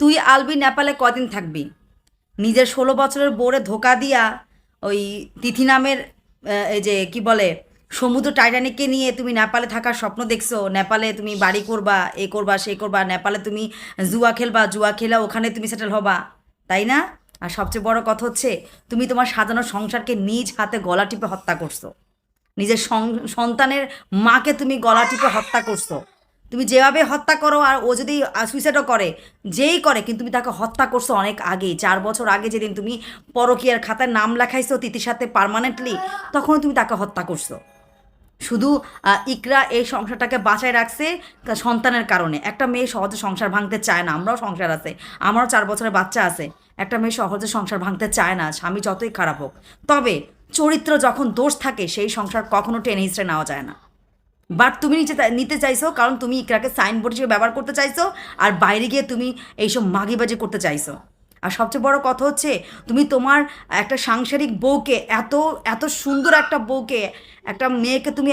তুই আলবি নেপালে কদিন থাকবি? নিজের 16 বছরের বউরে ধোকা দিয়া ওই তিথি নামের এই যে কি বলে সমুদ্র টাইটানিককে নিয়ে তুমি নেপালে থাকার স্বপ্ন দেখছো। নেপালে তুমি বাড়ি করবা, এ করবা, সে করবা, নেপালে তুমি জুয়া খেলবা, জুয়া খেলা ওখানে তুমি সেটেল হবা, তাই না? আর সবচেয়ে বড় কথা হচ্ছে তুমি তোমার সাজানো সংসারকে নিজ হাতে গলা টিপে হত্যা করছো। নিজের সন্তানের মাকে তুমি গলা টিপে হত্যা করছো। তুমি যেভাবে হত্যা করো, আর ও যদি সুইসাইডও করে, যেই করে, কিন্তু তুমি তাকে হত্যা করছো অনেক আগে, 4 বছর আগে যেদিন তুমি পরকীয়ার খাতায় নাম লেখাইছো তিতির সাথে পার্মানেন্টলি, তখন তুমি তাকে হত্যা করছো। শুধু ইকরা এই সংসারটাকে বাঁচায় রাখছে সন্তানের কারণে। একটা মেয়ে সহজে সংসার ভাঙতে চায় না। আমরাও সংসার আছে, আমারও 4 বছরের বাচ্চা আছে। একটা মেয়ে সহজে সংসার ভাঙতে চায় না, স্বামী যতই খারাপ হোক। তবে চরিত্র যখন দোষ থাকে সেই সংসার কখনো টেনে হিচড়ে নেওয়া যায় না। বাট তুমি নিতে চাইছো কারণ তুমি ইকরাকে সাইনবোর্ড হিসেবে ব্যবহার করতে চাইছো, আর বাইরে গিয়ে তুমি এইসব মাগিবাজি করতে চাইছো। আর সবচেয়ে বড় কথা হচ্ছে তুমি তোমার একটা সাংসারিক বউকে, এত এত সুন্দর একটা বউকে, একটা মেয়েকে তুমি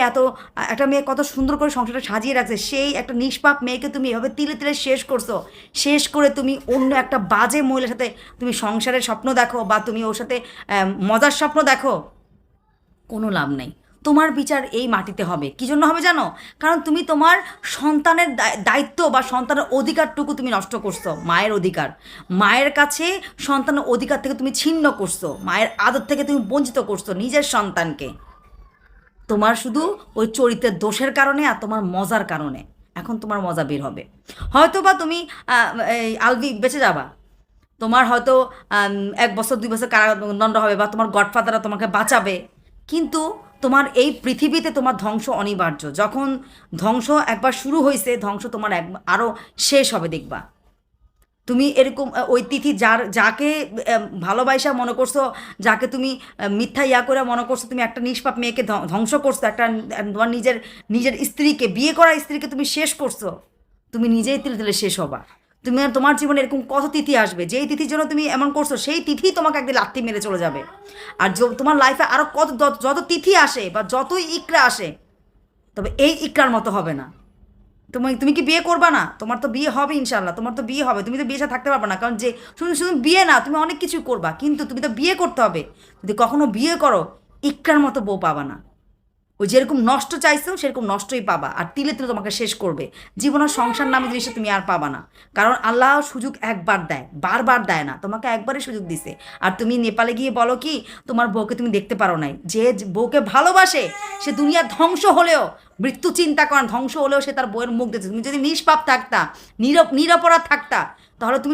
একটা মেয়ে কত সুন্দর করে সংসারটা সাজিয়ে রাখছে, সেই একটা নিষ্পাপ মেয়েকে তুমি এভাবে তিলে তিলে শেষ করছো। শেষ করে তুমি অন্য একটা বাজে মহিলার সাথে তুমি সংসারের স্বপ্ন দেখো, বা তুমি ওর সাথে মজার স্বপ্ন দেখো। কোনো লাভ নেই। তোমার বিচার এই মাটিতে হবে। কী জন্য হবে জানো? কারণ তুমি তোমার সন্তানের দায়িত্ব বা সন্তানের অধিকারটুকু তুমি নষ্ট করছো। মায়ের অধিকার, মায়ের কাছে সন্তানের অধিকার থেকে তুমি ছিন্ন করছো, মায়ের আদর থেকে তুমি বঞ্চিত করছো নিজের সন্তানকে। তোমার শুধু ওই চরিত্রের দোষের কারণে আর তোমার মজার কারণে এখন তোমার মজা বের হবে। হয়তো বা তুমি এই আলবি বেঁচে যাবা, তোমার হয়তো 1 বছর 2 বছর কারাদণ্ড হবে, বা তোমার গডফাদাররা তোমাকে বাঁচাবে। কিন্তু তোমার এই পৃথিবীতে তোমার ধ্বংস অনিবার্য। যখন ধ্বংস একবার শুরু হয়েছে, ধ্বংস তোমার আরও শেষ হবে দেখবা। তুমি এরকম ওই তিথি যাকে ভালোবাসা মনে করছো, যাকে তুমি মিথ্যা ইয়া করে মনে করছো, তুমি একটা নিষ্পাপ মেয়েকে ধ্বংস করছো, একটা তোমার নিজের নিজের স্ত্রীকে, বিয়ে করা স্ত্রীকে তুমি শেষ করছো। তুমি নিজেই তিলে তিলে শেষ হবা। তুমি তোমার জীবনে এরকম কত তিথি আসবে, যেই তিথির জন্য তুমি এমন করছো সেই তিথি তোমাকে একদিন লাথি মেরে চলে যাবে। আর তোমার লাইফে আরও কত যত তিথি আসে বা যতই ইকরা আসে, তবে এই ইকরার মতো হবে না। তুমি তুমি কি বিয়ে করবা না? তোমার তো বিয়ে হবে ইনশাল্লাহ, তোমার তো বিয়ে হবে। তুমি তো বিয়ে সাথে থাকতে পারবে না, কারণ যে শুধু শুধু বিয়ে না, তুমি অনেক কিছু করবা, কিন্তু তুমি তো বিয়ে করতে হবে। যদি কখনো বিয়ে করো, ইকরার মতো বউ পাবা না। ওই যেরকম নষ্ট চাইছো সেরকম নষ্টই পাবা, আর তিলে তিলে তোমাকে শেষ করবে। জীবনের সংসার নামে জিনিসটা তুমি আর পাবা না। কারণ আল্লাহ সুযোগ একবার দেয়, বারবার দেয় না। তোমাকে একবারই সুযোগ দিছে। আর তুমি নেপালে গিয়ে বলো কি তোমার বউকে তুমি দেখতে পারো নাই? যে বউকে ভালোবাসে সে দুনিয়া ধ্বংস হলেও, মৃত্যু চিন্তা করেন, ধ্বংস হলেও সে তার বউয়ের মুখ দেখছে। তুমি যদি নিষ্পাপ থাকতা, নিরপরাধ থাকতা, তাহলে তুমি